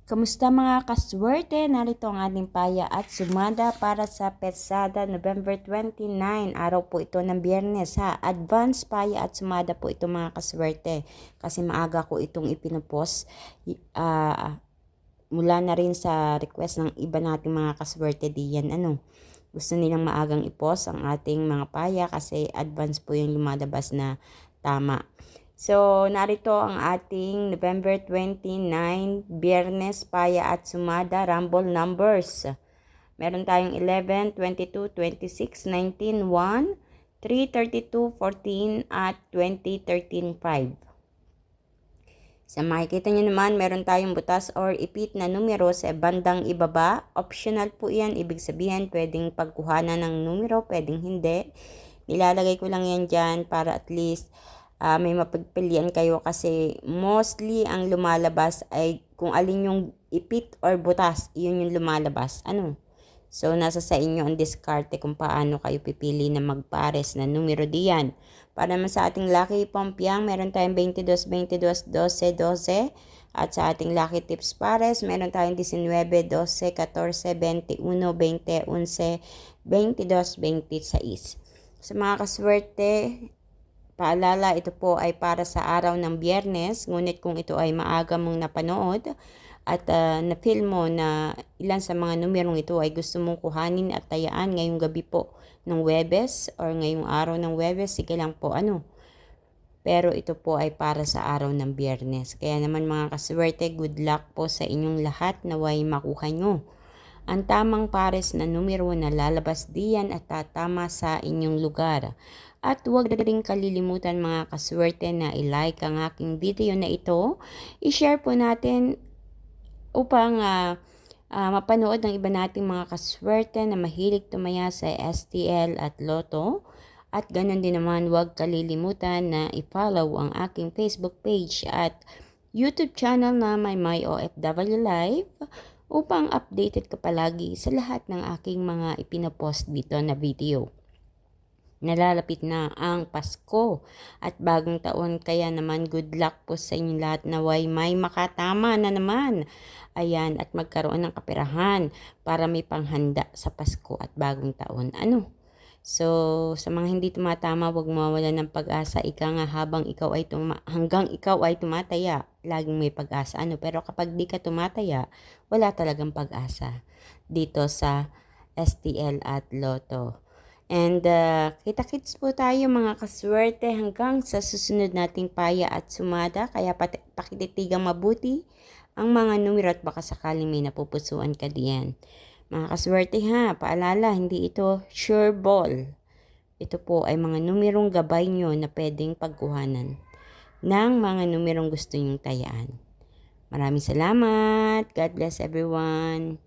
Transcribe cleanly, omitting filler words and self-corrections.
Kamusta mga kaswerte? Narito ang ating paya at sumada para sa Pesada November 29. Araw po ito ng Biyernes ha. Advance paya at sumada po ito mga kaswerte. Kasi maaga ko itong ipinopost. Mula na rin sa request ng iba nating mga kaswerte diyan. Gusto nilang maagang ipost ang ating mga paya kasi advance po yung lumalabas na tama. So, narito ang ating November 29, Biyernes, Paya at Sumada, Rumble numbers. Meron tayong 11, 22, 26, 19, 1, 3, 32, 14 at 20, 13, 5. Sa makikita nyo naman, meron tayong butas or ipit na numero sa bandang ibaba. Optional po yan. Ibig sabihin, pwedeng pagkuhanan ng numero, pwedeng hindi. Nilalagay ko lang yan dyan para at least may mapagpilian kayo kasi mostly ang lumalabas ay kung alin yung ipit or butas, yun yung lumalabas. So, nasa sa inyo ang diskarte kung paano kayo pipili na magpares na numero diyan. Para naman sa ating lucky pompiang, meron tayong 22, 22, 12, 12. At sa ating lucky tips pares, meron tayong 19, 12, 14, 21, 20, 11, 22, 26. Sa mga kaswerte, paalala, ito po ay para sa araw ng Biyernes, ngunit kung ito ay maaga mong napanood at na-feel mo na ilan sa mga numerong ito ay gusto mong kuhanin at tayaan ngayong gabi po ng Huwebes or ngayong araw ng Huwebes, sige lang po Pero ito po ay para sa araw ng Biyernes. Kaya naman mga kaswerte, good luck po sa inyong lahat, naway makuha nyo ang tamang pares na numero na lalabas diyan at tatama sa inyong lugar. At huwag rin kalilimutan mga kaswerte na i-like ang aking video na ito. I-share po natin upang mapanood ng iba nating mga kaswerte na mahilig tumaya sa STL at Lotto. At ganun din naman, huwag kalilimutan na i-follow ang aking Facebook page at YouTube channel na My OFW Live upang updated ka palagi sa lahat ng aking mga ipinopost dito na video. Nalalapit na ang Pasko at bagong taon, kaya naman good luck po sa inyo lahat, naway may makatama na naman. Ayan, at magkaroon ng kaperahan para may panghanda sa Pasko at bagong taon. So, sa mga hindi tumatama, huwag mawalan ng pag-asa. Ika nga hanggang ikaw ay tumataya, laging may pag-asa. Pero kapag di ka tumataya, wala talagang pag-asa dito sa STL at Lotto. And kita-kits po tayo mga kaswerte hanggang sa susunod nating paya at sumada. Kaya pakititigang mabuti ang mga numero at baka sakaling may napupusuan ka diyan. Mga kaswerte ha, paalala, hindi ito sure ball. Ito po ay mga numerong gabay nyo na pwedeng pagkuhanan ng mga numerong gusto nyong tayaan. Maraming salamat. God bless everyone.